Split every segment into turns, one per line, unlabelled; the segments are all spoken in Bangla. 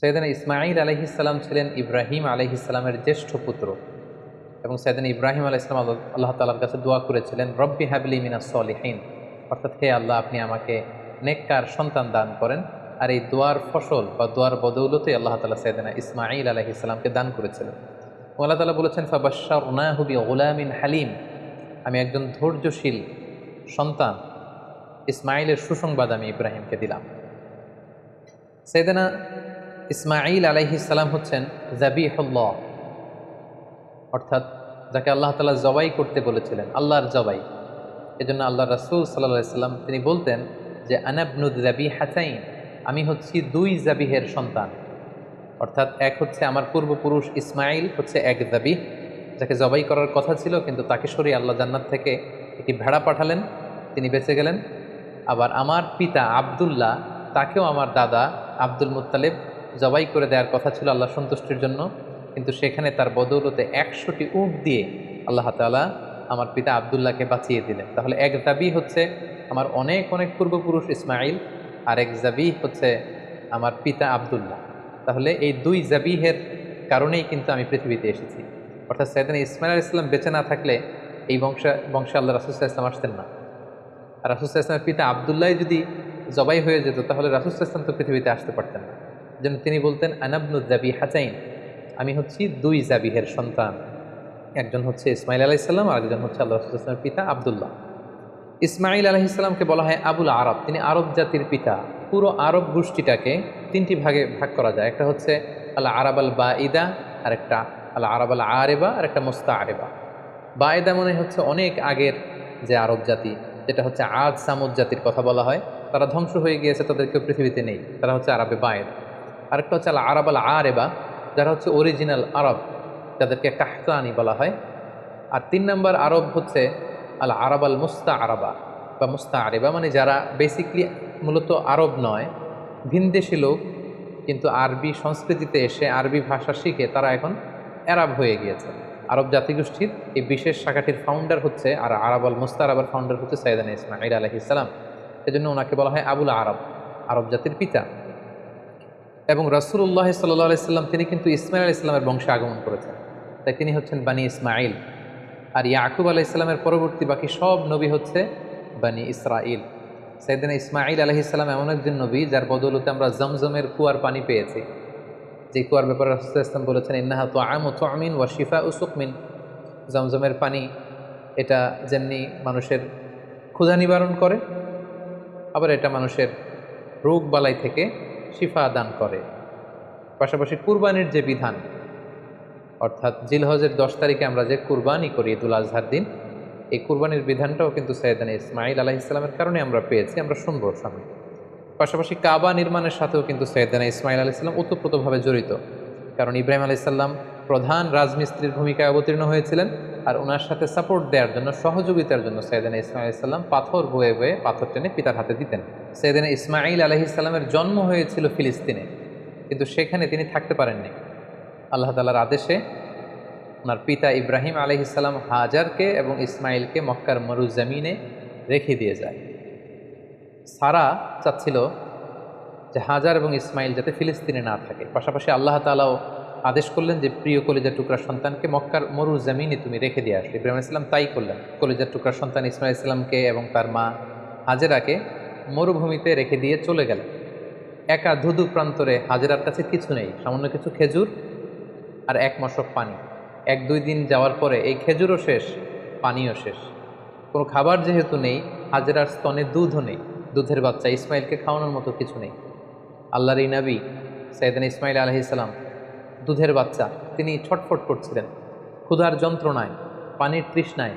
সৈয়দনা ইসমাঈল আলাইহিসসালাম ছিলেন ইব্রাহিম আলাইহিসসালামের জ্যেষ্ঠ পুত্র এবং সৈয়দনা ইব্রাহিম আলাইহিস সালাম আল্লাহ তাআলার কাছে দোয়া করেছিলেন, রব্বি হাবলি মিনাস সলিহিন, অর্থাৎ হে আল্লাহ, আপনি আমাকে নেককার সন্তান দান করেন। আর এই দোয়ার ফসল বা দোয়ার বদৌলতে আল্লাহ তাআলা সৈয়দনা ইসমাঈল আলাইহিসসালামকে দান করেছিলেন। আল্লাহ তাআলা বলেছেন, ফাবাশশারনাহু বিগুলামিন হালিম, আমি একজন ধৈর্যশীল সন্তান ইসমাঈলের সুসংবাদ আমি ইব্রাহিমকে দিলাম। সৈয়দনা ইসমাঈল আলাইহিসসালাম হচ্ছেন যাবিহুল্লাহ, অর্থাৎ যাকে আল্লাহ তাআলা জবাই করতে বলেছিলেন, আল্লাহর জবাই। এজন্য আল্লাহ রাসূল সাল্লাল্লাহু আলাইহি সাল্লাম তিনি বলতেন যে আনাবনু যাবিহাতাইন, আমি হচ্ছি দুই জাবিহের সন্তান। অর্থাৎ এক হচ্ছে আমার পূর্বপুরুষ ইসমাঈল হচ্ছে এক যাবিহ, যাকে জবাই করার কথা ছিল, কিন্তু তাকে সরিয়ে আল্লাহ জান্নাত থেকে একটি ভেড়া পাঠালেন, তিনি বেঁচে গেলেন। আবার আমার পিতা আব্দুল্লাহ, তাকেও আমার দাদা আব্দুল মুত্তালিব জবাই করে দেওয়ার কথা ছিল আল্লাহ সন্তুষ্টির জন্য, কিন্তু সেখানে তার বদৌলতে 100টি উট দিয়ে আল্লাহ তাআলা আমার পিতা আব্দুল্লাহকে বাঁচিয়ে দিলেন। তাহলে এক জাবি হচ্ছে আমার অনেক অনেক পূর্বপুরুষ ইসমাঈল, আর এক জাবি হচ্ছে আমার পিতা আব্দুল্লাহ। তাহলে এই দুই জাবিহের কারণেই কিন্তু আমি পৃথিবীতে এসেছি। অর্থাৎ সৈয়দনা ইসমাঈল আলাইহিস সালাম বেঁচে না থাকলে এই বংশে আল্লাহ রাসূল সাল্লাল্লাহু আলাইহি ওয়াসাল্লাম আসতেন না। আর রাসূল সাল্লাল্লাহু আলাইহি ওয়াসাল্লামের পিতা আব্দুল্লাহ যদি জবাই হয়ে যেত, তাহলে রাসূল সাল্লাল্লাহু আলাইহি ওয়াসাল্লাম তো পৃথিবীতে আসতে পারতেন না। যেন তিনি বলতেন আনাবনু যাবিহাতাইন, আমি হচ্ছি দুই জাবিহের সন্তান, একজন হচ্ছে ইসমাঈল আলাইহিস সালাম আর একজন হচ্ছে আল্লাহ রাসূল সাল্লাল্লাহু আলাইহি ওয়াসাল্লামের পিতা আব্দুল্লাহ। ইসমাঈল আলাইহিস সালামকে বলা হয় আবুল আরব, তিনি আরব জাতির পিতা। পুরো আরব গোষ্ঠীটাকে তিনটি ভাগে ভাগ করা যায়, একটা হচ্ছে আল আরাব আল বাঈদা, আর একটা আল আরাব আল আরেবা, আর একটা মুস্তাআরিবা। বাঈদা মানে হচ্ছে অনেক আগের যে আরব জাতি, যেটা হচ্ছে আদ সামুদ জাতির কথা বলা হয়, তারা ধ্বংস হয়ে গিয়েছে, তাদের কেউ পৃথিবীতে নেই, তারা হচ্ছে আরবে বাঈদ। আরেকটা হচ্ছে আল আরাব আল আরেবা, যারা হচ্ছে অরিজিনাল আরব, যাদেরকে কাহতানি বলা হয়। আর 3 নম্বর আরব হচ্ছে আল আরাব আল মুস্তাআরাবা বা মুস্তাআরিবা, মানে যারা বেসিকলি মূলত আরব নয়, ভিনদেশী লোক, কিন্তু আরবি সংস্কৃতিতে এসে আরবি ভাষা শিখে তারা এখন আরব হয়ে গিয়েছে। আরব জাতিগোষ্ঠীর এই বিশেষ শাখাটির ফাউন্ডার হচ্ছে, আর আরাব আল মুস্তাআরাবার ফাউন্ডার হচ্ছে সৈয়দনা ইসমাঈল আলাইহিস সালাম। এজন্য ওনাকে বলা হয় আবুল আরব, আরব জাতির পিতা। এবং রাসূলুল্লাহ সাল্লাল্লাহু আলাইহি সাল্লাম তিনি কিন্তু ইসমাঈল আলাইহিস সালামের বংশে আগমন করেছেন, তাই তিনি হচ্ছেন বানি ইসমাঈল। আর ইয়াকুব আলাইহিস সালামের পরবর্তী বাকি সব নবী হচ্ছে বানি ইসরাঈল। সাইয়েদনা ইসমাঈল আলাইহিস সালাম এমন একজন নবী যার বদৌলতে আমরা জমজমের কুয়ার পানি পেয়েছি, যে কুয়ার ব্যাপারে রাসূল সাল্লাল্লাহু আলাইহি ওয়াসাল্লাম বলেছেন ইন্নাহা তুআমু তুমিন ওয়া শিফাউ সুকমিন। জমজমের পানি এটা যেমনি মানুষের ক্ষুধা নিবারণ করে, আবার এটা মানুষের রোগ বালাই থেকে শিফা দান করে। পাশাপাশি কুরবানির যে বিধান, অর্থাৎ জিলহজের 10 তারিখে আমরা যে কুরবানি করি ঈদুল আজহার দিন, এই কুরবানির বিধানটাও কিন্তু সৈয়দনা ইসমাঈল আলাইহিস সালামের কারণে আমরা পেয়েছি, আমরা শুনবো সামনে। পাশাপাশি কাবা নির্মাণের সাথেও কিন্তু সৈয়দনা ইসমাঈল আলাইহিস সালাম ওতপ্রোতভাবে জড়িত, কারণ ইব্রাহিম আলাইহিস সালাম প্রধান রাজমিস্ত্রির ভূমিকায় অবতীর্ণ হয়েছিলেন, আর ওনার সাথে সাপোর্ট দেওয়ার জন্য, সহযোগিতার জন্য সৈয়দনা ইসমাঈল আলাইহিস সালাম পাথর বয়ে বয়ে পাথর টেনে পিতার হাতে দিতেন। সৈয়দনা ইসমাঈল আলাইহিস সালামের জন্ম হয়েছিল ফিলিস্তিনে, কিন্তু সেখানে তিনি থাকতে পারেননি। আল্লাহ তাআলার আদেশে ওনার পিতা ইব্রাহিম আলাইহিস সালাম হাজারকে এবং ইসমাঈলকে মক্কার মরুজমিনে রেখে দিয়ে যায়। সারা চাচ্ছিল যে হাজার এবং ইসমাঈল যাতে ফিলিস্তিনে না থাকে। পাশাপাশি আল্লাহ তাআলাও আদেশ করলেন যে প্রিয় কলিজার টুকরার সন্তানকে মক্কার মরুজমিনে তুমি রেখে দিয়ে আসো। ইব্রাহিম আলাইহিস সালাম তাই করলেন, কলিজার টুকরার সন্তান ইসমাঈল আলাইহিস সালামকে এবং তার মা হাজেরাকে মরুভূমিতে রেখে দিয়ে চলে গেলেন। একা ধুধু প্রান্তরে হাজেরার কাছে কিছু নেই, সামান্য কিছু খেজুর আর এক মশক পানি। 1-2 দিন যাওয়ার পরে এই খেজুরও শেষ, পানিও শেষ, কোনো খাবার যেহেতু নেই, হাজেরার স্তনে দুধও নেই, দুধের বাচ্চা ইসমাঈলকে খাওয়ানোর মতো কিছু নেই। আল্লাহর এই নবী সাইয়েদনা ইসমাঈল আলাইহিস সালাম দুধের বাচ্চা, তিনি ছটফট করছিলেন ক্ষুধার যন্ত্রণায়, পানির তৃষ্ণায়।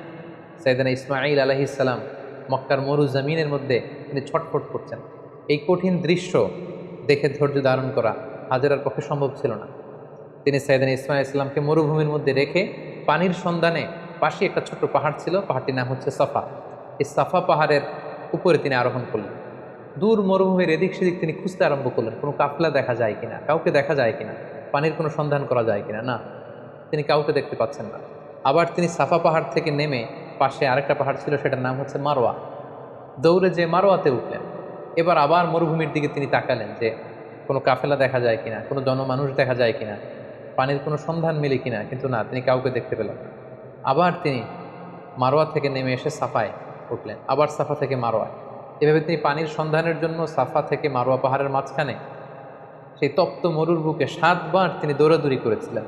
সাইয়েদনা ইসমাঈল আলাইহিস সালাম মক্কার মরুজমিনের মধ্যে তিনি ছটফট করছেন। এই কঠিন দৃশ্য দেখে ধৈর্য ধারণ করা হাজেরার পক্ষে সম্ভব ছিল না। তিনি সাইয়েদনা ইসমাঈল আলাইহিস সালামকে মরুভূমির মধ্যে রেখে পানির সন্ধানে, পাশে একটা ছোট্ট পাহাড় ছিল, পাহাড়টির নাম হচ্ছে সাফা, এই সাফা পাহাড়ের উপরে তিনি আরোহণ করলেন। দূর মরুভূমির এদিক সেদিক তিনি খুঁজতে আরম্ভ করলেন, কোনো কাফলা দেখা যায় কিনা, কাউকে দেখা যায় কিনা, পানির কোনো সন্ধান করা যায় কিনা। না, তিনি কাউকে দেখতে পাচ্ছেন না। আবার তিনি সাফা পাহাড় থেকে নেমে পাশে আরেকটা পাহাড় ছিল, সেটার নাম হচ্ছে মারওয়া, দৌড়ে যে মারওয়াতে উঠলেন। এবার আবার মরুভূমির দিকে তিনি তাকালেন যে কোনো কাফেলা দেখা যায় কিনা, কোনো জনমানুষ দেখা যায় কিনা, পানির কোনো সন্ধান মিলে কিনা, কিন্তু না, তিনি কাউকে দেখতে পেলেন। আবার তিনি মারোয়া থেকে নেমে এসে সাফায় উঠলেন, আবার সাফা থেকে মারোয়ায়। এভাবে তিনি পানির সন্ধানের জন্য সাফা থেকে মারোয়া পাহাড়ের মাঝখানে সেই তপ্ত মরুর বুকে 7 বার তিনি দৌড়াদৌড়ি করেছিলেন।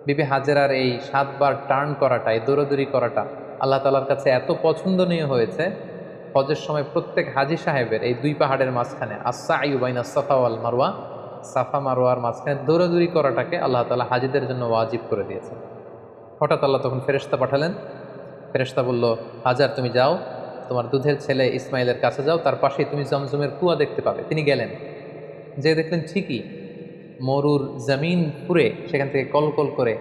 বিবি হাজেরার এই 7 বার টার্ন করাটা, এই দৌড়াদৌড়ি করাটা আল্লাহ তাআলার কাছে এত পছন্দনীয় হয়েছে, হজের সময় প্রত্যেক হাজী সাহেবের এই 2 পাহাড়ের মাঝখানে আস-সা'য়ু বাইনা সাফা ওয়াল মারওয়া, সাফা মারওয়ার মাঝখানে দৌড়াদৌড়ি করাটাকে আল্লাহ তাআলা হাজীদের জন্য ওয়াজিব করে দিয়েছেন। হঠাৎ আল্লাহ তখন ফেরেশতা পাঠালেন। ফেরেশতা বলল, হাজার তুমি যাও, তোমার দুধের ছেলে ইসমাইলের কাছে যাও, তার পাশেই তুমি জমজমের কুয়া দেখতে পাবে। তিনি গেলেন, যে দেখলেন ঠিকই মরুর জমিন পুড়ে সেখান থেকে কলকল করে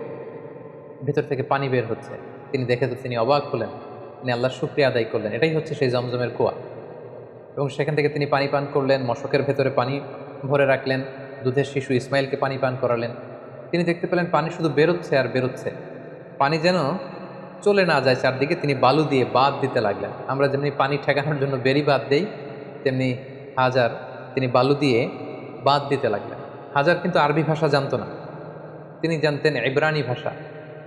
ভেতর থেকে পানি বের হচ্ছে। তিনি দেখে তো তিনি অবাক হলেন, তিনি আল্লাহর শুকরিয়া আদায় করলেন, এটাই হচ্ছে সেই জমজমের কুয়া। এবং সেখান থেকে তিনি পানি পান করলেন, মশকের ভেতরে পানি ভরে রাখলেন, দুধের শিশু ইসমাইলকে পানি পান করালেন। তিনি দেখতে পেলেন পানি শুধু বেরোচ্ছে আর বেরোচ্ছে, পানি যেন চলে না যায় চারদিকে। তিনি বালু দিয়ে বাঁধ দিতে লাগলেন। আমরা যেমনি পানি ঠেকানোর জন্য বেরি বাঁধ দেই, তেমনি হাজার তিনি বালু দিয়ে বাঁধ দিতে লাগলেন। হাজার কিন্তু আরবি ভাষা জানতো না, তিনি জানতেন ইব্রানি ভাষা,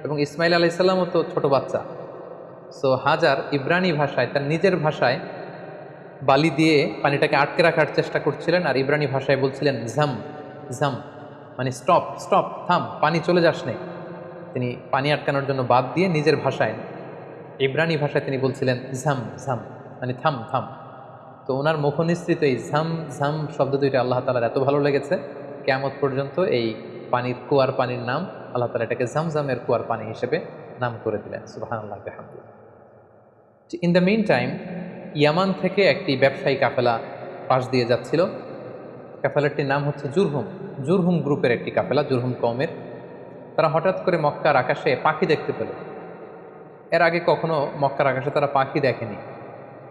এবং ইসমাইল আলাইহিস সালামও তো ছোট বাচ্চা। সো হাজার ইব্রানি ভাষায়, তার নিজের ভাষায় বালি দিয়ে পানিটাকে আটকে রাখার চেষ্টা করছিলেন, আর ইব্রানি ভাষায় বলছিলেন ঝাম ঝাম, মানে স্টপ স্টপ, থাম, পানি চলে যাস নেই। তিনি পানি আটকানোর জন্য বাদ দিয়ে নিজের ভাষায়, ইব্রানি ভাষায় তিনি বলছিলেন ঝাম ঝাম, মানে থাম থাম। তো ওনার মুখনিসৃত এই ঝাম ঝাম শব্দ দুইটা আল্লাহ তাআলার এত ভালো লেগেছে, কিয়ামত পর্যন্ত এই পানির কুয়ার পানির নাম আল্লাহ তাআলা এটাকে ঝামঝামের কুয়ার পানি হিসেবে নাম করে দিলেন। সুবহানাল্লাহ বিহামদিহি। ইন দ্য মিন টাইম, ইয়ামান থেকে একটি ব্যবসায়ী কাফেলা পাশ দিয়ে যাচ্ছিল। কাফেলাটির নাম হচ্ছে জুরহুম। জুরহুম গ্রুপের একটি কাফেলা, জুরহুম কওমের। তারা হঠাৎ করে মক্কার আকাশে পাখি দেখতে পেল। এর আগে কখনো মক্কার আকাশে তারা পাখি দেখেনি।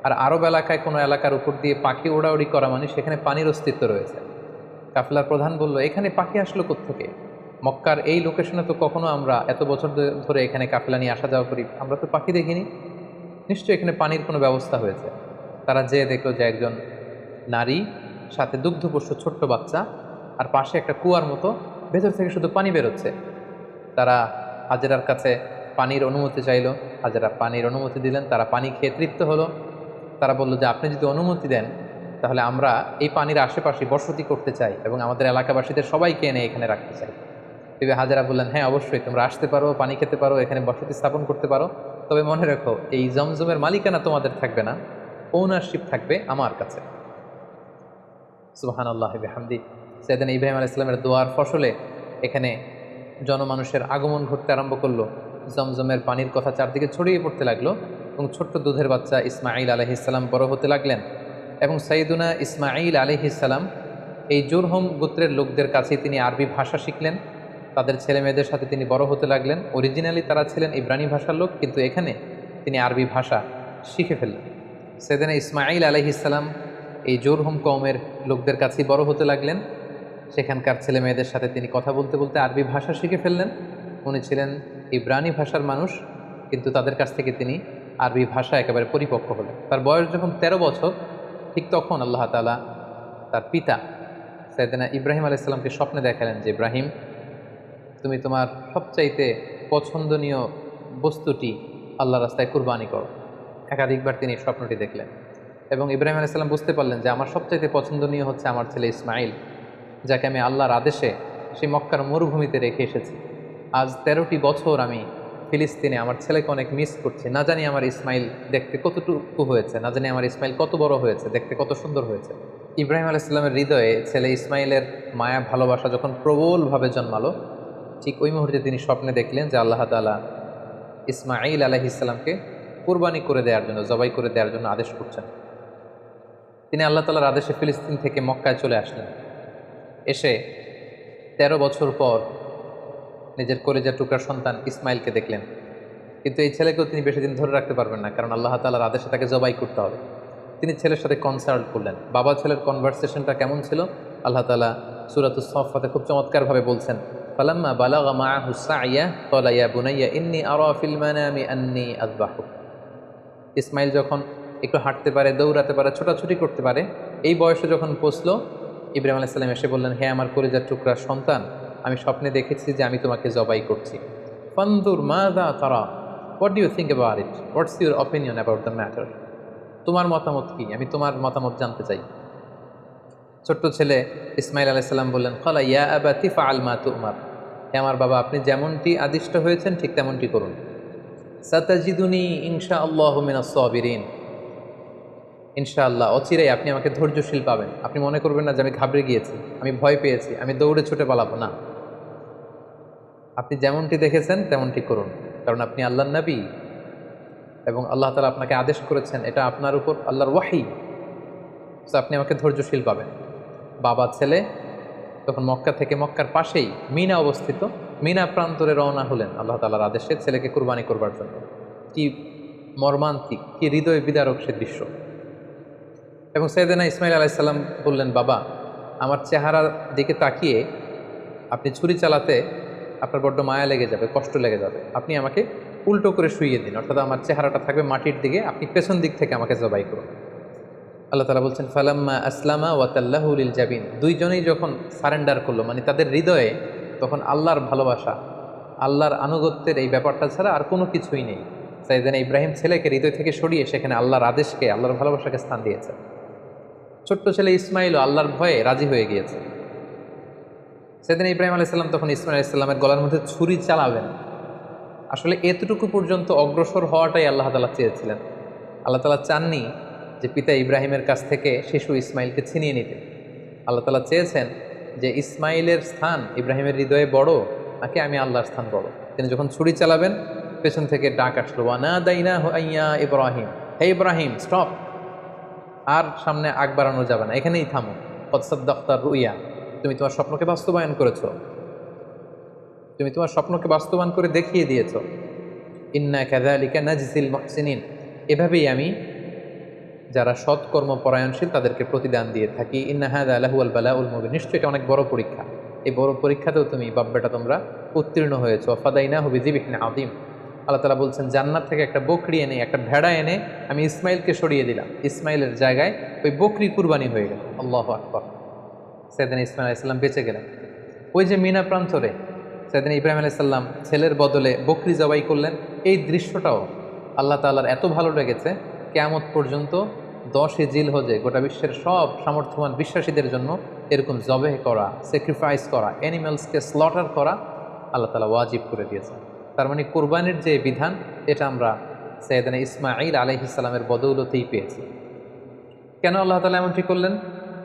আর আরব এলাকায় কোনো এলাকার উপর দিয়ে পাখি ওড়াউড়ি করা মানে সেখানে পানির অস্তিত্ব রয়েছে। কাফেলার প্রধান বলল, এখানে পাখি আসলো কোত্থেকে? মক্কার এই লোকেশনে তো কখনো আমরা এত বছর ধরে এখানে কাফেলা নিয়ে আসা যাওয়া করি, আমরা তো পাখি দেখিনি, নিশ্চয়ই এখানে পানির কোনো ব্যবস্থা হয়েছে। তারা যেয়ে দেখলো যে একজন নারী, সাথে দুগ্ধপোষ্য ছোট্ট বাচ্চা, আর পাশে একটা কুয়ার মতো, ভেতর থেকে শুধু পানি বেরোচ্ছে। তারা হাজেরার কাছে পানির অনুমতি চাইল, হাজেরা পানির অনুমতি দিলেন। তারা পানি খেয়ে তৃপ্ত হলো। তারা বলল যে আপনি যদি অনুমতি দেন তাহলে আমরা এই পানির আশেপাশে বসতি করতে চাই এবং আমাদের এলাকাবাসীদের সবাইকে এনে এখানে রাখতে চাই। বিবি হাজেরা বললেন, হ্যাঁ অবশ্যই, তোমরা আসতে পারো, পানি খেতে পারো, এখানে বসতি স্থাপন করতে পারো, তবে মনে রেখো এই জমজমের মালিকানা তোমাদের থাকবে না, ওনারশিপ থাকবে আমার কাছে। সুবহানাল্লাহি বিহামদি। সাইয়েদনা ইব্রাহিম আলাইহিস সালামের দোয়ার ফসলে এখানে জনমানুষের আগমন ঘটতে আরম্ভ করলো। জমজমের পানির কথা চারদিকে ছড়িয়ে পড়তে লাগলো এবং ছোট্ট দুধের বাচ্চা ইসমাঈল আলাইহিস সালাম বড় হতে লাগলেন। এবং সাইয়েদুনা ইসমাঈল আলাইহিস সালাম এই জুরহুম গোত্রের লোকদের কাছে তিনি আরবি ভাষা শিখলেন। তাদের ছেলে মেয়েদের সাথে তিনি বড় হতে লাগলেন। অরিজিনালি তারা ছিলেন ইব্রানি ভাষার লোক, কিন্তু এখানে তিনি আরবি ভাষা শিখে ফেললেন। সাইয়েদনা ইসমাঈল আলাইহিস সালাম এই জুরহুম কওমের লোকদের কাছেই বড় হতে লাগলেন। সেখানকার ছেলে মেয়েদের সাথে তিনি কথা বলতে বলতে আরবি ভাষা শিখে ফেললেন। উনি ছিলেন ইব্রানি ভাষার মানুষ, কিন্তু তাদের কাছ থেকে তিনি আরবি ভাষা একেবারে পরিপক্ক হলেন। তার বয়স যখন 13 বছর, ঠিক তখন আল্লাহ তাআলা তার পিতা সাইয়েদনা ইব্রাহিম আলাইহিস সালামকে স্বপ্নে দেখালেন যে, ইব্রাহিম, তুমি তোমার সবচাইতে পছন্দনীয় বস্তুটি আল্লাহ রাস্তায় কুরবানি করো। একাধিকবার তিনি স্বপ্নটি দেখলেন এবং ইব্রাহিম আলাইহিস সালাম বুঝতে পারলেন যে আমার সবচাইতে পছন্দনীয় হচ্ছে আমার ছেলে ইসমাঈল, যাকে আমি আল্লাহর আদেশে সেই মক্কার মরুভূমিতে রেখে এসেছি। আজ 13টি বছর আমি ফিলিস্তিনে আমার ছেলেকে অনেক মিস করছি। না জানি আমার ইসমাইল দেখতে কতটুকু হয়েছে, না জানি আমার ইসমাইল কত বড় হয়েছে, দেখতে কত সুন্দর হয়েছে। ইব্রাহিম আলাইহিস সালামের হৃদয়ে ছেলে ইসমাইলের মায়া ভালোবাসা যখন প্রবলভাবে জন্মালো, ঠিক ওই মুহূর্তে তিনি স্বপ্নে দেখলেন যে আল্লাহ তাআলা ইসমাঈল আলাইহিস সালামকে কুরবানি করে দেওয়ার জন্য, জবাই করে দেওয়ার জন্য আদেশ করছেন। তিনি আল্লাহ তাআলার আদেশে ফিলিস্তিন থেকে মক্কায় চলে আসলেন। এসে 13 বছর পর নিজের কলিজার টুকরার সন্তান ইসমাইলকে দেখলেন, কিন্তু এই ছেলেকেও তিনি বেশি দিন ধরে রাখতে পারবেন না, কারণ আল্লাহ তাআলার আদেশে তাকে জবাই করতে হবে। তিনি ছেলের সাথে কনসাল্ট করলেন। বাবা ছেলের কনভারসেশনটা কেমন ছিল আল্লাহ তাআলা সূরাতুস সাফফাতে খুব চমৎকারভাবে বলছেন, ফালাম্মা বালাগা মাআহু সা'য়া ক্বালা ইয়া বুনাইয়া ইন্নী আরা ফিল মানামি আন্নী আযবাহুক। ইসমাইল যখন একটু হাঁটতে পারে, দৌড়াতে পারে, ছোটাছুটি করতে পারে, এই বয়সে যখন পৌঁছলো, ইব্রাহিম আলাইহিস সালাম এসে বললেন, হে আমার কলিজার টুকরার সন্তান, আমি স্বপ্নে দেখেছি যে আমি তোমাকে জবাই করছি। ফানদুর মাযা তারা, what do you think about it, what's your opinion about the matter, তোমার মতামত কি, আমি তোমার মতামত জানতে চাই। ছোট্ট ছেলে ইসমাইল আলাইহিস সালাম বললেন, ক্বালা ইয়া আবাতি ফাআল মা তু'মার, হে আমার বাবা, আপনি যেমনটি আদিষ্ট হয়েছেন ঠিক তেমনটি করুন। সাতাজিদুনি ইনশাআল্লাহু মিনাস সাবিরিন, ইনশাআল্লাহ অচিরেই আপনি আমাকে ধৈর্যশীল পাবেন। আপনি মনে করবেন না যে আমি ঘাবড়ে গিয়েছি, আমি ভয় পেয়েছি, আমি দৌড়ে ছুটে পালাবো না। আপনি যেমনটি দেখেছেন তেমনটি করুন, কারণ আপনি আল্লাহর নবী এবং আল্লাহ তাআলা আপনাকে আদেশ করেছেন, এটা আপনার উপর আল্লাহর ওয়াহী। সো আপনি আমাকে ধৈর্যশীল পাবেন। বাবা ছেলে তখন মক্কা থেকে, মক্কার পাশেই মিনা অবস্থিত, মিনা প্রান্তরে রওনা হলেন আল্লাহ তাআলার আদেশে ছেলেকে কুরবানি করবার জন্য। কি মর্মান্তিক, কি হৃদয় বিদারক সে দৃশ্য। এবং সাইয়েদনা ইসমাইল আলাইহিস সালাম বললেন, বাবা, আমার চেহারার দিকে তাকিয়ে আপনি ছুরি চালাতে আপনার বড্ড মায়া লেগে যাবে, কষ্ট লেগে যাবে, আপনি আমাকে উল্টো করে শুইয়ে দিন, অর্থাৎ আমার চেহারাটা থাকবে মাটির দিকে, আপনি পেছন দিক থেকে আমাকে জবাই করুন। আল্লাহ তাআলা বলছেন, ফালাম্মা আসলামা ওয়া তাল্লাহু লিল জাবিন, দুইজনেই যখন সারেন্ডার করলো, মানে তাদের হৃদয়ে তখন আল্লাহর ভালোবাসা, আল্লাহর আনুগত্যের এই ব্যাপারটা ছাড়া আর কোনো কিছুই নেই। সাইয়েদনা ইব্রাহিম ছেলেকে হৃদয় থেকে সরিয়ে সেখানে আল্লাহর আদেশকে, আল্লাহর ভালোবাসাকে স্থান দিয়েছে। ছোট্ট ছেলে ইসমাইলও আল্লাহর ভয়ে রাজি হয়ে গিয়েছে। সাইয়েদনা ইব্রাহিম আলাইহিস সালাম তখন ইসমাইল আলাইহিস সালামের গলার মধ্যে ছুরি চালাবেন। আসলে এতটুকু পর্যন্ত অগ্রসর হওয়াটাই আল্লাহ তাআলা চেয়েছিলেন। আল্লাহ তাআলা চাননি যে পিতা ইব্রাহিমের কাছ থেকে শিশু ইসমাইলকে ছিনিয়ে নিতে। আল্লাহ তাআলা চেয়েছেন যে ইসমাইলের স্থান ইব্রাহিমের হৃদয়ে বড় নাকি আমি আল্লাহর স্থান বড়। তিনি যখন ছুরি চালাবেন পেছন থেকে ডাক আসলো, ওয়ানাদাইনাহু আইয়া ইব্রাহিম, হে ইব্রাহিম স্টপ, আর সামনে আগ বাড়ানো যাবে না, এখানেই থামো। কদ সাদ্দাকতা রুইয়া, তুমি তোমার স্বপ্নকে বাস্তবায়ন করেছো, তুমি তোমার স্বপ্নকে বাস্তবায়ন করে দেখিয়ে দিয়েছো। ইন্না কাযালিকা নাজজিল মুহসিনিন, এভাবেই আমি যারা সৎকর্ম পরায়ণশীল তাদেরকে প্রতিদান দিয়ে থাকি। ইন্না হাযা লাহুয়াল বালাউল মুবিন, নিশ্চয়ই এটা অনেক বড় পরীক্ষা, এই বড় পরীক্ষাতেও তুমি বাব্বেটা তোমরা উত্তীর্ণ হয়েছো। ফাদাইনাহু বিযিবহিন আযীম, আল্লাহ তাআলা বলছেন জান্নাত থেকে একটা বকরি এনে, একটা ভেড়া এনে আমি ইসমাইলকে সরিয়ে দিলাম, ইসমাইলের জায়গায় ওই বকরি কুরবানি হয়ে গেল। আল্লাহু আকবার। সাইয়েদনা ইসমাইল আলাইহিস সালাম বেঁচে গেলেন। ওই যে মিনা প্রান্তরে সাইয়েদনা ইব্রাহিম আলাইহিস সালাম ছেলের বদলে বকরি জবাই করলেন, এই দৃশ্যটাও আল্লাহ তাআলার এত ভালো লেগেছে, কিয়ামত পর্যন্ত 10 জিলহজে গোটা বিশ্বের সব সামর্থ্যবান বিশ্বাসীদের জন্য এরকম জবেহ করা, স্যাক্রিফাইস করা, অ্যানিমালসকে স্লটার করা আল্লাহ তাআলা ওয়াজিব করে দিয়েছেন। তার মানে কোরবানির যে বিধান, এটা আমরা সাইয়েদনা ইসমাঈল আলাইহিস সালামের বদৌলতেই পেয়েছি। কেন আল্লাহ তাআলা এমনটি করলেন?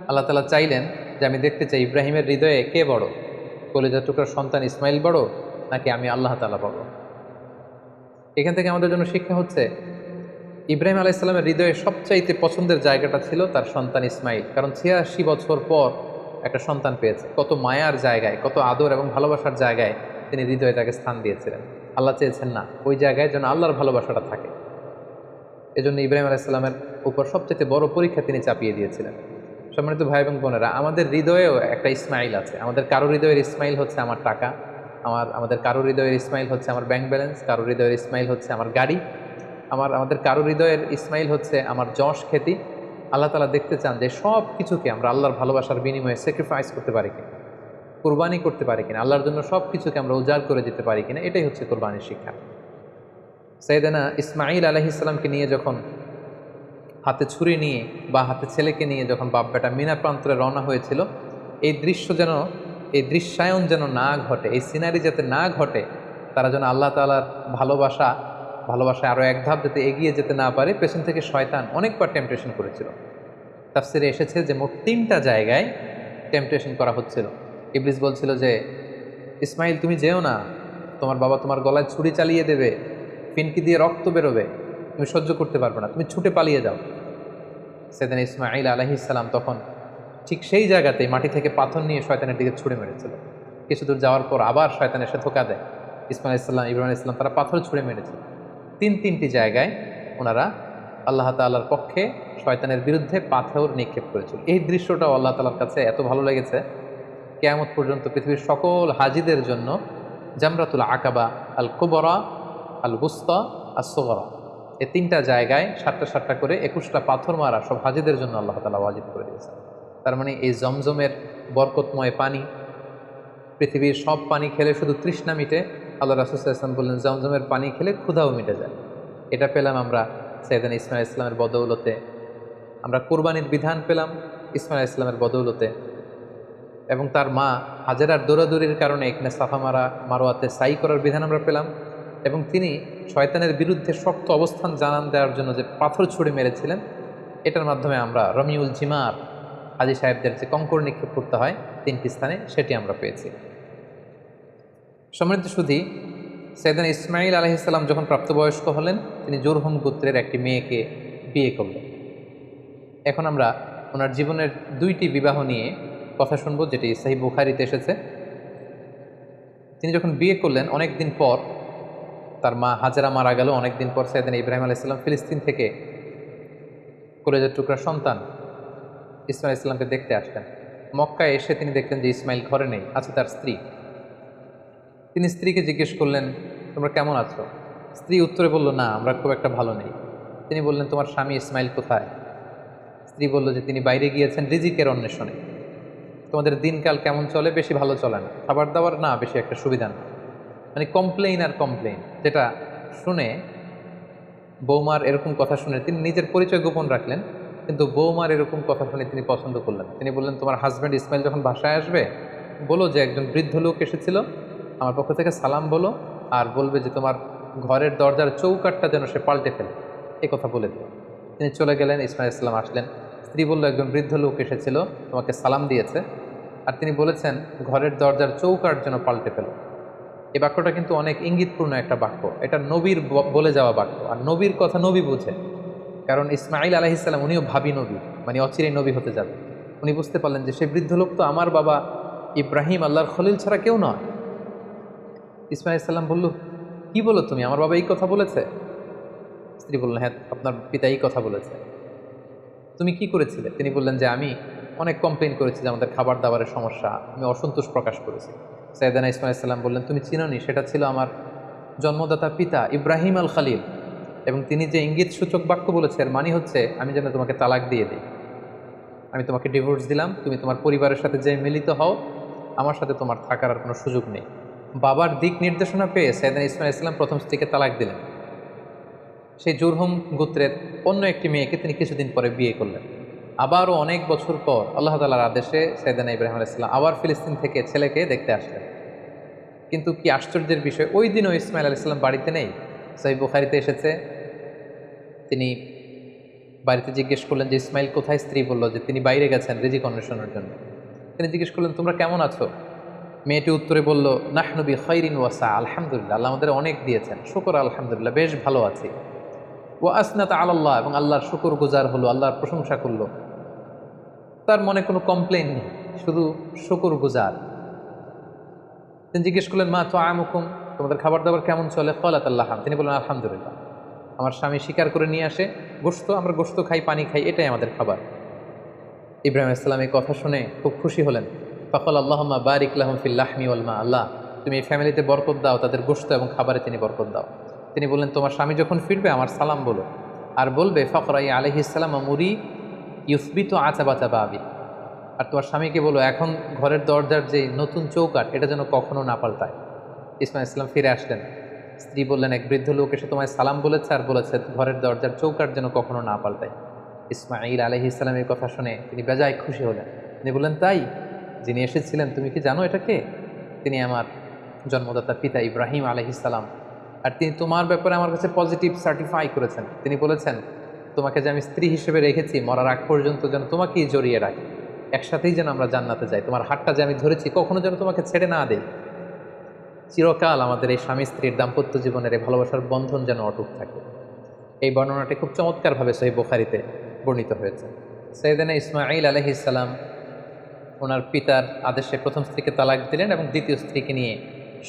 আল্লাহ তাআলা চাইলেন যে আমি দেখতে চাই ইব্রাহিমের হৃদয়ে কে বড়, কলিজার টুকরার সন্তান ইসমাইল বড় নাকি আমি আল্লাহ তাআলা বড়। এখান থেকে আমাদের জন্য শিক্ষা হচ্ছে, ইব্রাহিম আলাইহিস সালামের হৃদয়ে সবচাইতে পছন্দের জায়গাটা ছিল তার সন্তান ইসমাইল, কারণ 86 বছর পর একটা সন্তান পেয়েছে। কত মায়ার জায়গায়, কত আদর এবং ভালোবাসার জায়গায় তিনি হৃদয়ে তাকে স্থান দিয়েছিলেন। আল্লাহ চেয়েছেন না, ওই জায়গায় যেন আল্লাহর ভালোবাসাটা থাকে। এজন্য ইব্রাহিম আলাইহিস সালামের উপর সবচেয়ে বড় পরীক্ষা তিনি চাপিয়ে দিয়েছিলেন। সম্মানিত ভাই এবং বোনেরা, আমাদের হৃদয়েও একটা ইসমাইল আছে। আমাদের কারো হৃদয়ের ইসমাইল হচ্ছে আমার টাকা, আমাদের কারো হৃদয়ের ইসমাইল হচ্ছে আমার ব্যাংক ব্যালেন্স, কারো হৃদয়ের ইসমাইল হচ্ছে আমার গাড়ি, আমাদের কারো হৃদয়ের ইসমাইল হচ্ছে আমার যশ খ্যাতি। আল্লাহ তাআলা দেখতে চান যে সব কিছুকে আমরা আল্লাহর ভালোবাসার বিনিময়ে স্যাক্রিফাইস করতে পারি কিনা, কুরবানি করতে পারি কিনা, আল্লাহর জন্য সব কিছুকে আমরা উজাড় করে দিতে পারি কিনা। এটাই হচ্ছে কুরবানির শিক্ষা। সাইয়েদনা ইসমাঈল আলাইহিস সালামকে নিয়ে যখন হাতে ছুরি নিয়ে বা হাতে ছেলেকে নিয়ে যখন বাপ বেটা মিনা প্রান্তরে রওনা হয়েছিল, এই দৃশ্যায়ন যেন না ঘটে, এই সিনারি যাতে না ঘটে, তারা যেন আল্লাহ তাআলার ভালোবাসায় আরও এক ধাপ যাতে এগিয়ে যেতে না পারে, পেছন থেকে শয়তান অনেকবার টেম্পটেশন করেছিল। তাফসিরে এসেছে যে মোট 3টা জায়গায় টেম্পটেশন করা হচ্ছিল। ইবলিস বলছিল যে ইসমাইল তুমি যেও না, তোমার বাবা তোমার গলায় ছুরি চালিয়ে দেবে, ফিনকি দিয়ে রক্ত বেরোবে, তুমি সহ্য করতে পারবে না, তুমি ছুটে পালিয়ে যাও। সাইয়েদনা ইসমাঈল আলাইহিস সালাম তখন ঠিক সেই জায়গাতেই মাটি থেকে পাথর নিয়ে শয়তানের দিকে ছুঁড়ে মেরেছিল। কিছু দূর যাওয়ার পর আবার শয়তান এসে ধোঁকা দেয়। ইসমাঈল আলাইহিস সালাম, ইব্রাহিম আলাইহিস সালাম তারা পাথর ছুঁড়ে মেরেছিল। 3টি জায়গায় ওনারা আল্লাহ তাআলার পক্ষে শয়তানের বিরুদ্ধে পাথর নিক্ষেপ করেছিল। এই দৃশ্যটাও আল্লাহ তাআলার কাছে এত ভালো লেগেছে, কিয়ামত পর্যন্ত পৃথিবীর সকল হাজিদের জন্য জামরাতুল আকাবা, আল কুবরা, আল বুসতা, আস সুগরা, এই 3টা জায়গায় 7টা করে 21টা পাথর মারা সব হাজিদের জন্য আল্লাহ তাআলা ওয়াজিব করে দিয়েছেন। তার মানে এই জমজমের বরকতময় পানি, পৃথিবীর সব পানি খেলে শুধু তৃষ্ণা মিটে, আল্লাহ রাসূল সাল্লাল্লাহু আলাইহি ওয়াসাল্লাম বললেন জমজমের পানি খেলে ক্ষুধাও মিটে যায়। এটা পেলাম আমরা সাইয়েদনা ইসমাঈল আলাইহিস সালামের বদৌলতে। আমরা কোরবানির বিধান পেলাম ইসমাঈল আলাইহিস সালামের বদৌলতে। এবং তার মা হাজেরার দৌড়াদৌড়ির কারণে এখানে সাফা মারোয়াতে সাই করার বিধান আমরা পেলাম। এবং তিনি শয়তানের বিরুদ্ধে শক্ত অবস্থান জানান দেওয়ার জন্য যে পাথর ছুঁড়ে মেরেছিলেন, এটার মাধ্যমে আমরা রমিউল জিমার, হাজী সাহেবদের যে কঙ্কর নিক্ষেপ করতে হয় 3টি স্থানে, সেটি আমরা পেয়েছি। সমৃদ্ধ সুধী, সাইয়েদনা ইসমাঈল আলাইহিস সালাম যখন প্রাপ্তবয়স্ক হলেন, তিনি জুরহুম গোত্রের একটি মেয়েকে বিয়ে করলেন। এখন আমরা ওনার জীবনের 2টি বিবাহ নিয়ে কথা শুনবো, যেটি সহিহ বুখারীতে এসেছে। তিনি যখন বিয়ে করলেন অনেক দিন পর, তার মা হাজেরা মারা গেল, অনেক দিন পর সাইয়েদনা ইব্রাহিম আলাইহিস সালাম ফিলিস্তিন থেকে কলেজের টুকরা সন্তান ইসমাঈল আলাইহিস সালামকে দেখতে আসলেন। মক্কায় এসে তিনি দেখলেন যে ইসমাঈল ঘরে নেই, আছে তার স্ত্রী। তিনি স্ত্রীকে জিজ্ঞেস করলেন, তোমরা কেমন আছো? স্ত্রী উত্তরে বলল, না, আমরা খুব একটা ভালো নেই। তিনি বললেন, তোমার স্বামী ইসমাঈল কোথায়? স্ত্রী বলল যে তিনি বাইরে গিয়েছেন রিজিকের অন্বেষণে। তোমাদের দিনকাল কেমন চলে? বেশি ভালো চলে না, খাবার দাবার না বেশি একটা সুবিধা না। মানে কমপ্লেইন আর কমপ্লেইন। যেটা শুনে বৌমার এরকম কথা শুনে তিনি নিজের পরিচয় গোপন রাখলেন, কিন্তু বৌমার এরকম কথা শুনে তিনি পছন্দ করলেন। তিনি বললেন, তোমার হাজব্যান্ড ইসমাঈল যখন বাসায় আসবে, বলো যে একজন বৃদ্ধ লোক এসেছিল, আমার পক্ষ থেকে সালাম বলো, আর বলবে যে তোমার ঘরের দরজার চৌকাঠটা যেন সে পাল্টে ফেলে, এই কথা বলে দিল। তিনি চলে গেলেন, ইসমাঈল আলাইহিস সালাম আসলেন। স্ত্রী বলল, একজন বৃদ্ধ লোক এসেছিল, তোমাকে সালাম দিয়েছে, আর তিনি বলেছেন ঘরের দরজার চৌকাঠ যেন পাল্টে ফেলো। এই বাক্যটা কিন্তু অনেক ইঙ্গিতপূর্ণ একটা বাক্য। এটা নবীর বলে যাওয়া বাক্য, আর নবীর কথা নবী বুঝে। কারণ ইসমাঈল আলাইহিস সালাম উনিও ভাবী নবী, মানে অচিরেই নবী হতে যাবে। উনি বুঝতে পারলেন যে সেই বৃদ্ধ লোক তো আমার বাবা ইব্রাহিম, আল্লাহর খলিল ছাড়া কেউ নয়। ইসমাঈল আলাইহিস সালাম বলল, কি বলো তুমি, আমার বাবা এই কথা বলেছে? স্ত্রী বললেন, হ্যাঁ, আপনার পিতা এই কথা বলেছে। তুমি কি করেছিলে? তিনি বললেন যে আমি অনেক কমপ্লেন করেছি যে আমাদের খাবার দাবারের সমস্যা, আমি অসন্তোষ প্রকাশ করেছি। সাইয়েদনা ইসমাঈল আলাইহিস সালাম বললেন, তুমি চিনোনি, সেটা ছিল আমার জন্মদাতা পিতা ইব্রাহিম আল খলিল, এবং তিনি যে ইঙ্গিত সূচক বাক্য বলেছে এর মানে হচ্ছে আমি যেন তোমাকে তালাক দিয়ে দিই, আমি তোমাকে ডিভোর্স দিলাম, তুমি তোমার পরিবারের সাথে যে মিলিত হও, আমার সাথে তোমার থাকার আর কোনো সুযোগ নেই। বাবার দিক নির্দেশনা পেয়ে সাইয়েদনা ইসমাঈল আলাইহিস সালাম প্রথম স্ত্রীকে তালাক দিলেন। সেই জুরহুম গোত্রের অন্য একটি মেয়েকে তিনি কিছুদিন পরে বিয়ে করলেন। আবারও অনেক বছর পর আল্লাহ তাআলার আদেশে সাইয়েদনা ইব্রাহিম আলাইহিস সালাম আবার ফিলিস্তিন থেকে ছেলেকে দেখতে আসলেন। কিন্তু কি আশ্চর্যের বিষয়, ওই দিনও ইসমাঈল আলাইহিস সালাম বাড়িতে নেই। সহিহ বুখারীতে এসেছে, তিনি বাড়িতে জিজ্ঞেস করলেন যে ইসমাঈল কোথায়? স্ত্রী বলল যে তিনি বাইরে গেছেন রিজিক অন্বেষণের জন্য। তিনি জিজ্ঞেস করলেন, তোমরা কেমন আছো? মেয়েটি উত্তরে বলল, নাহনু বিখাইরিন ওয়া সা, আলহামদুলিল্লাহ, আল্লাহ আমাদের অনেক দিয়েছেন, শুকর আলহামদুলিল্লাহ, বেশ ভালো আছি। ওয়া আসনাত আলাল্লাহ, এবং আল্লাহর শুকর গুজার হলো, আল্লাহর প্রশংসা করলো। তার মনে কোনো কমপ্লেইন নেই, শুধু শুকর গুজার। তিনি জিজ্ঞেস করলেন, মা তাআমুকুম, তোমাদের খাবার দাবার কেমন চলে? ক্বালাত আল্লাহ, তিনি বললেন আলহামদুলিল্লাহ, আমার স্বামী শিকার করে নিয়ে আসে গোশত, আমরা গোশত খাই, পানি খাই, এটাই আমাদের খাবার। ইব্রাহিম আলাইহিস সালাম এই কথা শুনে খুব খুশি হলেন। ফাকাল আল্লাহুম্মা বারিক লাহুম ফিল লাহমি ওয়াল মা, আল্লাহ তুমি এই ফ্যামিলিতে বরকত দাও, তাদের গোশত এবং খাবারে তিনি বরকত দাও। তিনি বললেন, তোমার স্বামী যখন ফিরবে আমার সালাম বলো, আর বলবে ফাকরাই আলাইহিস সালাম মুরি ইউসবিতু আতাবাতা বাবি, আর তোমার স্বামীকে বলো এখন ঘরের দরজার যে নতুন চৌকাঠ এটা যেন কখনো না পাল্টায়। ইসমাঈল আলাইহিস সালাম ফিরে আসলেন। স্ত্রী বললেন, এক বৃদ্ধ লোক এসে তোমায় সালাম বলেছে আর বলেছে ঘরের দরজার চৌকাঠ যেন কখনো না পাল্টায়। ইসমাঈল আলাইহিস সালামের কথা শুনে তিনি বেজায় খুশি হলেন। তিনি বললেন, তাই? যিনি এসেছিলেন তুমি কি জানো এটা কে? তিনি আমার জন্মদাতা পিতা ইব্রাহিম আলাইহিস সালাম, আর তিনি তোমার ব্যাপারে আমার কাছে পজিটিভ সার্টিফাই করেছেন। তিনি বলেছেন, তোমাকে যে আমি স্ত্রী হিসেবে রেখেছি, মরার আগ পর্যন্ত যেন তোমাকেই জড়িয়ে রাখি, একসাথেই যেন আমরা জান্নাতে যাই, তোমার হাতটা যে আমি ধরেছি কখনো যেন তোমাকে ছেড়ে না দেই, চিরকাল আমাদের এই স্বামী স্ত্রীর দাম্পত্য জীবনের এই ভালোবাসার বন্ধন যেন অটুট থাকে। এই বর্ণনাটি খুব চমৎকারভাবে সহিহ বুখারীতে বর্ণিত হয়েছে। সাইয়েদনা ইসমাঈল আলাইহিস সালাম ওনার পিতার আদেশে প্রথম স্ত্রীকে তালাক দিলেন এবং দ্বিতীয় স্ত্রীকে নিয়ে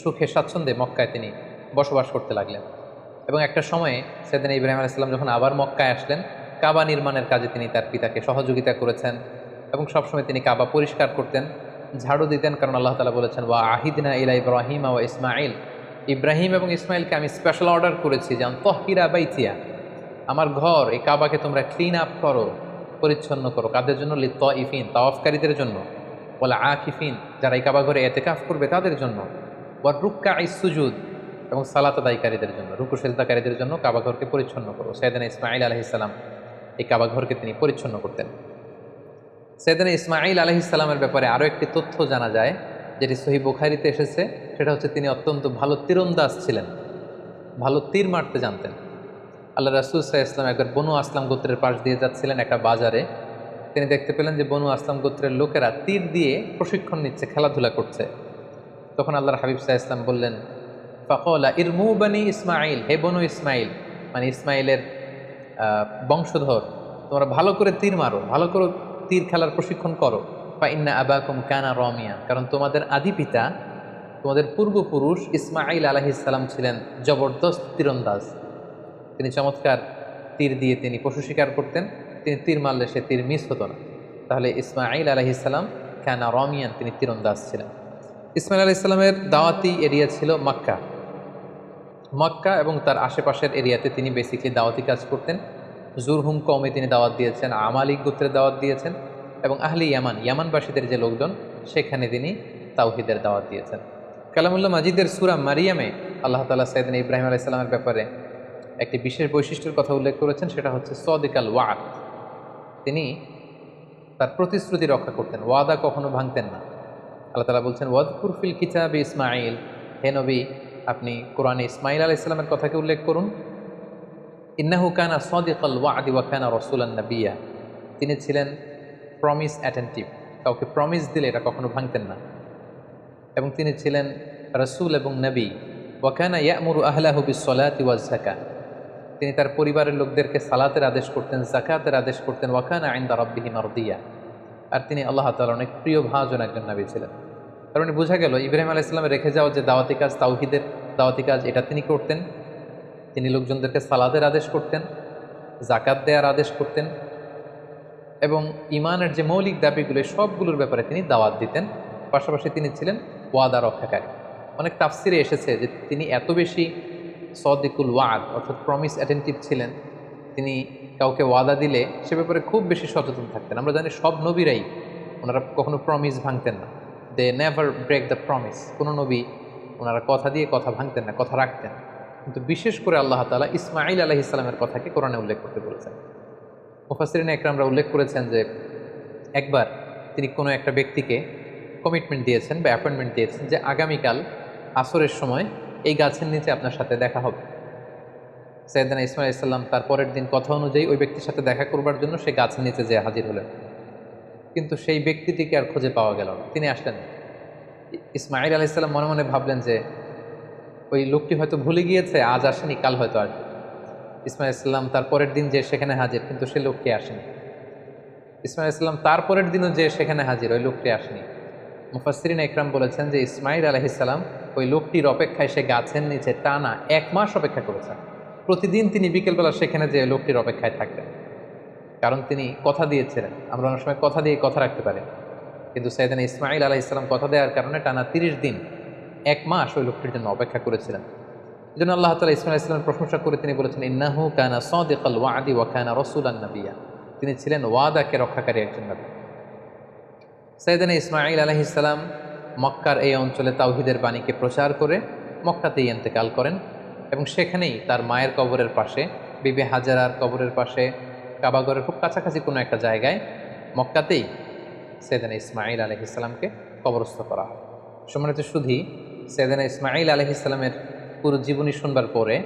সুখে স্বাচ্ছন্দ্যে মক্কায় তিনি বসবাস করতে লাগলেন। এবং একটা সময়ে সাইয়েদনা ইব্রাহিম আলাইহিস সালাম যখন আবার মক্কায় আসলেন, কাবা নির্মাণের কাজে তিনি তার পিতাকে সহযোগিতা করেছেন এবং সবসময় তিনি কাবা পরিষ্কার করতেন, ঝাড়ু দিতেন। কারণ আল্লাহ তাআলা বলেছেন, ওয়া আহিদনা ইলা ইব্রাহিম ওয়া ইসমাঈল, ইব্রাহিম এবং ইসমাঈলকে আমি স্পেশাল অর্ডার করেছি যে তাহহিরা বাইতিয়া, আমার ঘর এই কাবাকে তোমরা ক্লিন আপ করো, পরিচ্ছন্ন করো। কাদের জন্য? লিত্তাইফিন, তাওয়াফকারীদের জন্য। ওয়াল আকিফিন, যারা এই কাবা ঘরে এতেকাফ করবে তাদের জন্য। ওয়ার রুক্কাইস সুজুদ, এবং সালাত আদায়কারীদের জন্য, রুকু সেজদাকারীদের জন্য কাবা ঘরকে পরিচ্ছন্ন করো। সাইয়েদনা ইসমাঈল আলাইহিস সালাম এই কাবা ঘরকে তিনি পরিচ্ছন্ন করতেন। সাইয়েদনা ইসমাঈল আলাইহিস সালামের ব্যাপারে আরও একটি তথ্য জানা যায়, যেটি সহিহ বুখারীতে এসেছে। সেটা হচ্ছে তিনি অত্যন্ত ভালো তীরন্দাজ ছিলেন, ভালো তীর মারতে জানতেন। আল্লাহ রাসূল সাল্লাল্লাহু আলাইহি ওয়াসাল্লাম একবার বনু আসলাম গোত্রের পাশ দিয়ে যাচ্ছিলেন একটা বাজারে। তিনি দেখতে পেলেন যে বনু আসলাম গোত্রের লোকেরা তীর দিয়ে প্রশিক্ষণ নিচ্ছে, খেলাধুলা করছে। তখন আল্লাহর হাবিব সাল্লাল্লাহু আলাইহি ওয়াসাল্লাম বললেন, ফাকালা ইরমু বানি ইসমাঈল, হে বনু ইসমাঈল, মানে ইসমাঈলের বংশধর, তোমরা ভালো করে তীর মারো, ভালো করে তীর খেলার প্রশিক্ষণ করো। ফা ইন্না আবাকুম কানা রামিয়া, কারণ তোমাদের আদি পিতা, তোমাদের পূর্বপুরুষ ইসমাঈল আলাইহিস সালাম ছিলেন জবরদস্ত তীরন্দাজ। তিনি চমৎকার তীর দিয়ে তিনি পশু শিকার করতেন। তিনি তীর মারলে সে তীর মিস হতো না। তাহলে ইসমাঈল আলাইহিস সালাম কানা রামিয়ান, তিনি তীরন্দাজ ছিলেন। ইসমাঈল আলাইহিস সালামের দাওয়াতি এরিয়া ছিল মক্কা। মক্কা এবং তার আশেপাশের এরিয়াতে তিনি বেসিকলি দাওয়াতি কাজ করতেন। জুরহুম কওমে তিনি দাওয়াত দিয়েছেন, আমালিক গোত্রের দাওয়াত দিয়েছেন, এবং আহলি ইয়ামান, ইয়ামানবাসীদের যে লোকজন, সেখানে তিনি তাওহীদের দাওয়াত দিয়েছেন। কালামুল্লাহ মাজিদের সূরা মারিয়ামে আল্লাহ তাআলা সাইয়েদনা ইব্রাহিম আলাইহিস সালামের ব্যাপারে একটি বিশেষ বৈশিষ্ট্যের কথা উল্লেখ করেছেন, সেটা হচ্ছে সাদিকাল ওয়াদ। তিনি তার প্রতিশ্রুতি রক্ষা করতেন, ওয়াদা কখনো ভাঙতেন না। আল্লাহ তাআলা বলছেন, ওয়াযকুর ফিল কিতাবি ইসমাঈল, হে নবী আপনি কোরআনে ইসমাঈল আলাইহিস সালামের কথাকে উল্লেখ করুন। ইন্নাহু কানা সাদিকাল ওয়াদি ওয়া কানা রাসূলান নাবিয়্যা, তিনি ছিলেন প্রমিস অ্যাটেন্টিভ, কাউকে প্রমিস দিলে এটা কখনো ভাঙতেন না, এবং তিনি ছিলেন রাসূল এবং নবী। ওয়া কানা ইয়া'মুরু আহলাহু বিস-সালাতি ওয়াজ-যাকাত, তিনি তার পরিবারের লোকদেরকে সালাতের আদেশ করতেন, যাকাতের আদেশ করতেন। ওয়া কানা ইনদা রাব্বিহি মারদিয়া, আর তিনি আল্লাহ তাআলার অনেক প্রিয় ভাজন একজন নবী ছিলেন। তার মানে বোঝা গেল ইব্রাহিম আলাইহিস সালামের রেখে যাওয়া যে দাওয়াতি কাজ, তাওহীদের দাওয়াতি কাজ, এটা তিনি করতেন। তিনি লোকজনদেরকে সালাতের আদেশ করতেন, যাকাত দেওয়ার আদেশ করতেন, এবং ইমানের যে মৌলিক দাবিগুলো সবগুলোর ব্যাপারে তিনি দাওয়াত দিতেন। পাশাপাশি তিনি ছিলেন ওয়াদা রক্ষাকারী। অনেক তাফসিরে এসেছে যে তিনি এত বেশি সাদিকুল ওয়াদ অর্থাৎ প্রমিস অ্যাটেন্টিভ ছিলেন, তিনি কাউকে ওয়াদা দিলে সে ব্যাপারে খুব বেশি সচেতন থাকতেন। আমরা জানি সব নবীরাই ওনারা কখনো প্রমিস ভাঙতেন না, they never break the promise. কোনো নবী ওনারা কথা দিয়ে কথা ভাঙতেন না, কথা রাখতেন। কিন্তু বিশেষ করে আল্লাহ তাআলা ইসমাঈল আলাইহিস সালামের কথাকে কোরআনে উল্লেখ করতে বলেছেন। মুফাসসিরিন একরামরা উল্লেখ করেছেন যে একবার তিনি কোনো একটা ব্যক্তিকে কমিটমেন্ট দিয়েছেন বা অ্যাপয়েন্টমেন্ট দিয়েছেন যে আগামীকাল আসরের সময় এই গাছের নিচে আপনার সাথে দেখা হবে। সাইয়েদনা ইসমাঈল আলাইহিস সালাম তার পরের দিন কথা অনুযায়ী ওই ব্যক্তির সাথে দেখা করবার জন্য সে গাছের নিচে যেয়ে হাজির হলেন, কিন্তু সেই ব্যক্তিটিকে আর খুঁজে পাওয়া গেল না, তিনি আসলেন না। ইসমাঈল আলাইহিস সালাম মনে মনে ভাবলেন যে ওই লোকটি হয়তো ভুলে গিয়েছে, আজ আসেনি, কাল হয়তো আসবে। ইসমাঈল আলাইহিস সালাম তার পরের দিন যে সেখানে হাজির, কিন্তু সে লোকটি আসেনি। ইসমাঈল আলাইহিস সালাম তার পরের দিনও যে সেখানে হাজির, ওই লোকটি আসেনি। মুফাসসিরিন একরাম বলেছেন যে ইসমাঈল আলাইহিস সালাম ওই লোকটির অপেক্ষায় সে গাছের নিচে টানা 1 মাস অপেক্ষা করেছেন। প্রতিদিন তিনি বিকেলবেলা সেখানে যে লোকটির অপেক্ষায় থাকতেন, কারণ তিনি কথা দিয়েছিলেন। আমরা অনেক সময় কথা দিয়ে কথা রাখতে পারি, কিন্তু সাইয়েদনা ইসমাঈল আলাইহিস সালাম কথা দেওয়ার কারণে টানা 30 দিন 1 মাস ওই লোকটির জন্য অপেক্ষা করেছিলেন। এই জন্য আল্লাহ তাআলা ইসমাঈল আলাইহিস সালামের প্রশংসা করে তিনি বলেছেন, ইন্নাহু কানা সাদিকাল ওয়াদি ওয়া কানা রাসূলান নাবিয়্যা, তিনি ছিলেন ওয়াদাকে রক্ষাকারী একজন নবী। সাইয়েদনা ইসমাঈল আলাইহিস সালাম মক্কার এই অঞ্চলে তাওহীদের বাণীকে প্রচার করে মক্কাতেই ইন্তেকাল করেন, এবং সেখানেই তার মায়ের কবরের পাশে, বিবি হাজারার কবরের পাশে, কাবাগরের খুব কাছাকাছি কোনো একটা জায়গায় মক্কাতেই সাইয়েদনা ইসমাঈল আলাইহিস সালামকে কবরস্থ করা হয়। সম্মানিত শুধু সাইয়েদনা ইসমাঈল আলাইহিস সালামের পুরো জীবনী শুনবার পরে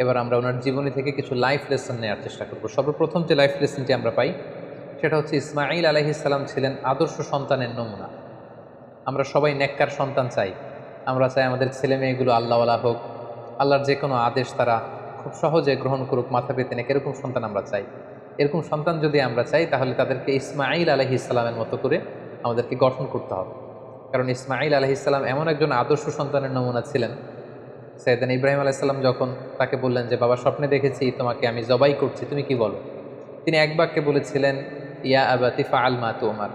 এবার আমরা ওনার জীবনী থেকে কিছু লাইফ লেসন নেওয়ার চেষ্টা করব। সর্বপ্রথম যে লাইফ লেসনটি আমরা পাই সেটা হচ্ছে ইসমাঈল আলাইহিস সালাম ছিলেন আদর্শ সন্তানের নমুনা। আমরা সবাই নেককার সন্তান চাই, আমরা চাই আমাদের ছেলে মেয়েগুলো আল্লাহওয়ালা হোক, আল্লাহর যে কোনো আদেশ তারা খুব সহজে গ্রহণ করুক, মাথা পেতে নেক, এরকম সন্তান আমরা চাই। এরকম সন্তান যদি আমরা চাই তাহলে তাদেরকে ইসমাঈল আলাইহিস সালামের মতো করে আমাদেরকে গঠন করতে হবে। কারণ ইসমাঈল আলাইহিস সালাম এমন একজন আদর্শ সন্তানের নমুনা ছিলেন। সাইয়েদনা ইব্রাহিম আলাইহিস সালাম যখন তাকে বললেন যে বাবা স্বপ্নে দেখেছি তোমাকে আমি জবাই করছি, তুমি কি বলো? তিনি এক বাক্যে বলেছিলেন, ইয়া আবাতি ফাআল মা তুমার,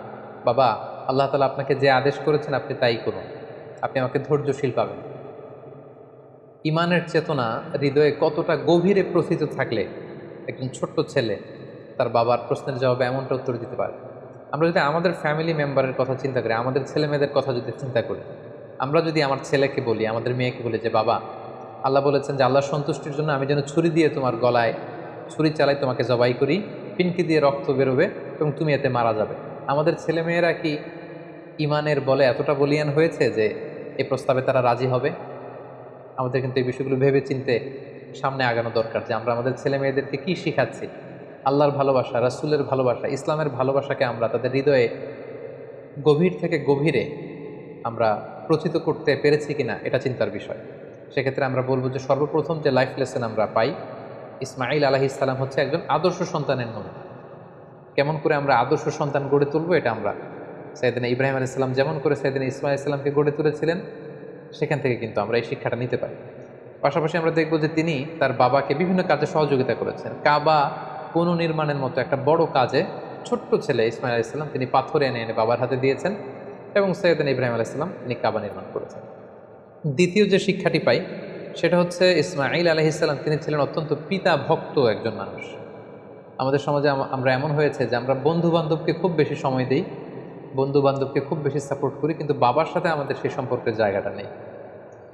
বাবা আল্লাহ তাআলা আপনাকে যে আদেশ করেছেন আপনি তাই করুন, আপনি আমাকে ধৈর্যশীল পাবেন। ইমানের চেতনা হৃদয়ে কতটা গভীরে প্রথিত থাকলে একজন ছোট্ট ছেলে তার বাবার প্রশ্নের জবাবে এমনটা উত্তর দিতে পারে। আমরা যদি আমাদের ফ্যামিলি মেম্বারের কথা চিন্তা করি, আমাদের ছেলে মেয়েদের কথা যদি চিন্তা করি, আমরা যদি আমার ছেলেকে বলি, আমাদের মেয়েকে বলি যে বাবা, আল্লাহ বলেছেন যে আল্লাহর সন্তুষ্টির জন্য আমি যেন ছুরি দিয়ে তোমার গলায় ছুরি চালাই, তোমাকে জবাই করি, পিনকি দিয়ে রক্ত বেরোবে এবং তুমি এতে মারা যাবে। আমাদের ছেলেমেয়েরা কি ইমানের বলে এতটা বলিয়ান হয়েছে যে এই প্রস্তাবে তারা রাজি হবে? আমাদের কিন্তু এই বিষয়গুলো ভেবে চিনতে সামনে আগানো দরকার, যে আমরা আমাদের ছেলে মেয়েদেরকে কী শিখাচ্ছি। আল্লাহর ভালোবাসা, রাসূলের ভালোবাসা, ইসলামের ভালোবাসাকে আমরা তাদের হৃদয়ে গভীর থেকে গভীরে আমরা প্রচিত করতে পেরেছি কিনা, এটা চিন্তার বিষয়। সেক্ষেত্রে আমরা বলবো যে সর্বপ্রথম যে লাইফ লেসন আমরা পাই, ইসমাঈল আলাইহিস সালাম হচ্ছে একজন আদর্শ সন্তানের নমুনা। কেমন করে আমরা আদর্শ সন্তান গড়ে তুলবো, এটা আমরা সাইয়েদনা ইব্রাহিম আলাইহিস সালাম যেমন করে সাইয়েদনা ইসমাঈল আলাইহিস সালামকে গড়ে তুলেছিলেন, সেখান থেকে কিন্তু আমরা এই শিক্ষাটা নিতে পারি। পাশাপাশি আমরা দেখব যে তিনি তার বাবাকে বিভিন্ন কাজে সহযোগিতা করেছেন। কাবা পুনর্নির্মাণের মতো একটা বড় কাজে ছোট্ট ছেলে ইসমাঈল আলাইহিস সালাম তিনি পাথর এনে এনে বাবার হাতে দিয়েছেন এবং সাইয়েদনা ইব্রাহিম আলাইহিস সালাম তিনি কাবা নির্মাণ করেছেন। দ্বিতীয় যে শিক্ষাটি পাই সেটা হচ্ছে ইসমাঈল আলাইহিস সালাম তিনি ছিলেন অত্যন্ত পিতা ভক্ত একজন মানুষ। আমাদের সমাজে আমরা এমন হয়েছে যে আমরা বন্ধু বান্ধবকে খুব বেশি সময় দিই, বন্ধু বান্ধবকে খুব বেশি সাপোর্ট করি, কিন্তু বাবার সাথে আমাদের সেই সম্পর্কের জায়গাটা নেই।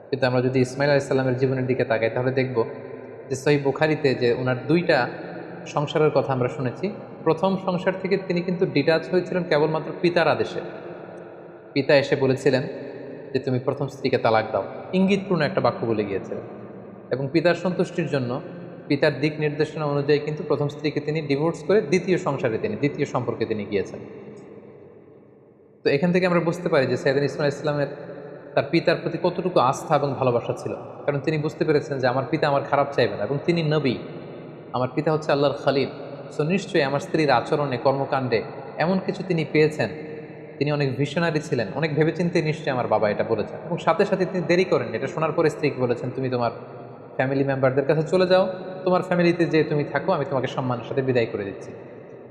কিন্তু আমরা যদি ইসমাঈল আলাইহিস সালামের জীবনের দিকে তাকাই, তাহলে দেখব যে সহিহ বুখারীতে যে ওনার দুইটা সংসারের কথা আমরা শুনেছি। প্রথম সংসার থেকে তিনি কিন্তু ডিটাচ হয়েছিলেন কেবলমাত্র পিতার আদেশে। পিতা এসে বলেছিলেন যে তুমি প্রথম স্ত্রীকে তালাক দাও, ইঙ্গিতপূর্ণ একটা বাক্য বলে গিয়েছিলেন, এবং পিতার সন্তুষ্টির জন্য পিতার দিক নির্দেশনা অনুযায়ী কিন্তু প্রথম স্ত্রীকে তিনি ডিভোর্স করে দ্বিতীয় সংসারে দ্বিতীয় সম্পর্কে তিনি গিয়েছেন। তো এখান থেকে আমরা বুঝতে পারি যে সাইয়েদনা ইসমাঈল ইসলামের তার পিতার প্রতি কতটুকু আস্থা এবং ভালোবাসা ছিল। কারণ তিনি বুঝতে পেরেছেন যে আমার পিতা আমার খারাপ চাইবে না, এবং তিনি নবী, আমার পিতা হচ্ছে আল্লাহর খলিল। সো নিশ্চয়ই আমার স্ত্রীর আচরণে, কর্মকাণ্ডে এমন কিছু তিনি পেয়েছেন, তিনি অনেক ভিশনারি ছিলেন, অনেক ভেবেচিন্তে নিশ্চয়ই আমার বাবা এটা বলেছেন। এবং সাথে সাথে তিনি দেরি করেন, এটা শোনার পরে স্ত্রীকে বলেছেন তুমি তোমার ফ্যামিলি মেম্বারদের কাছে চলে যাও, তোমার ফ্যামিলিতে যে তুমি থাকো, আমি তোমাকে সম্মানের সাথে বিদায় করে দিচ্ছি।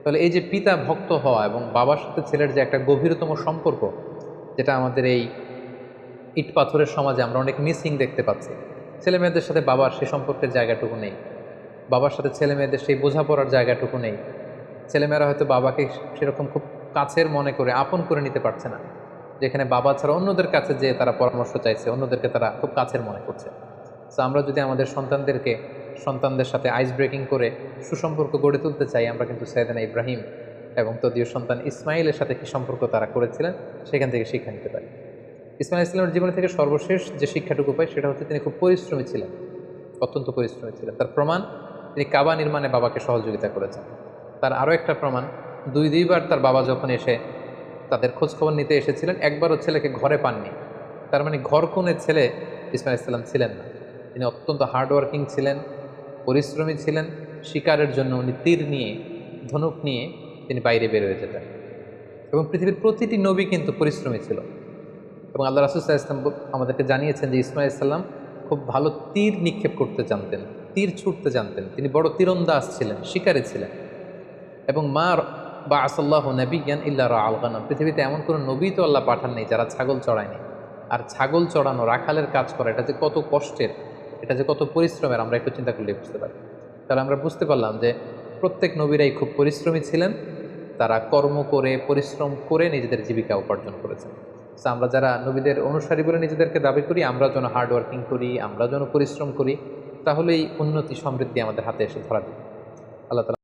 তাহলে এই যে পিতা ভক্ত হওয়া এবং বাবার সাথে ছেলের যে একটা গভীরতম সম্পর্ক, যেটা আমাদের এই ইট পাথরের সমাজে আমরা অনেক মিসিং দেখতে পাচ্ছি। ছেলে মেয়েদের সাথে বাবার সেই সম্পর্কের জায়গাটুকু নেই, বাবার সাথে ছেলে মেয়েদের সেই বোঝাপড়ার জায়গাটুকু নেই। ছেলেমেয়েরা হয়তো বাবাকে সেরকম খুব কাছের মনে করে আপন করে নিতে পারছে না, যেখানে বাবা ছাড়া অন্যদের কাছে যে তারা পরামর্শ চাইছে, অন্যদেরকে তারা খুব কাছের মনে করছে। সো আমরা যদি আমাদের সন্তানদের সাথে আইস ব্রেকিং করে সুসম্পর্ক গড়ে তুলতে চাই, আমরা কিন্তু সাইয়েদনা ইব্রাহিম এবং তদীয় সন্তান ইসমাইলের সাথে কী সম্পর্ক তারা করেছিলেন সেখান থেকে শিক্ষা নিতে পারি। ইসমাইল ইসলামের জীবন থেকে সর্বশেষ যে শিক্ষাটুকু পাই সেটা হচ্ছে তিনি খুব পরিশ্রমী ছিলেন, অত্যন্ত পরিশ্রমী ছিলেন। তার প্রমাণ, তিনি কাবা নির্মাণে বাবাকে সহযোগিতা করেছেন। তার আরও একটা প্রমাণ, দুইবার তার বাবা যখন এসে তাদের খোঁজখবর নিতে এসেছিলেন, একবারও ছেলেকে ঘরে পাননি। তার মানে ঘর কোণের ছেলে ইসমাইল ইসলাম ছিলেন না। তিনি অত্যন্ত হার্ডওয়ার্কিং ছিলেন, পরিশ্রমী ছিলেন। শিকারের জন্য উনি তীর নিয়ে, ধনুক নিয়ে তিনি বাইরে বের হয়ে যেতেন। এবং পৃথিবীর প্রতিটি নবী কিন্তু পরিশ্রমী ছিল। এবং আল্লাহ রাসূল সাল্লাল্লাহু আলাইহি ওয়াসাল্লাম আমাদেরকে জানিয়েছেন যে ইসমাঈল ইসলাম খুব ভালো তীর নিক্ষেপ করতে জানতেন, তীর ছুটতে জানতেন। তিনি বড় তীরন্দাজ ছিলেন, শিকারী ছিলেন। এবং বাআসাল্লাহু নাবিয়্যান ইল্লা রাআল গানাম, পৃথিবীতে এমন কোনো নবী তো আল্লাহ পাঠান নেই যারা ছাগল চড়ায়নি। আর ছাগল চড়ানো, রাখালের কাজ করা, এটা যে কত কষ্টের, এটা যে কত পরিশ্রমের, আমরা একটু চিন্তা করলে বুঝতে পারি। তাহলে আমরা বুঝতে পারলাম যে প্রত্যেক নবীরাই খুব পরিশ্রমী ছিলেন। তারা কর্ম করে, পরিশ্রম করে নিজেদের জীবিকা উপার্জন করেছেন। সো আমরা যারা নবীদের অনুসারী বলে নিজেদেরকে দাবি করি, আমরা যেন হার্ডওয়ার্কিং করি, আমরা যেন পরিশ্রম করি, তাহলেই উন্নতি সমৃদ্ধি আমাদের হাতে এসে ধরা দিবে। আল্লাহ তাআলা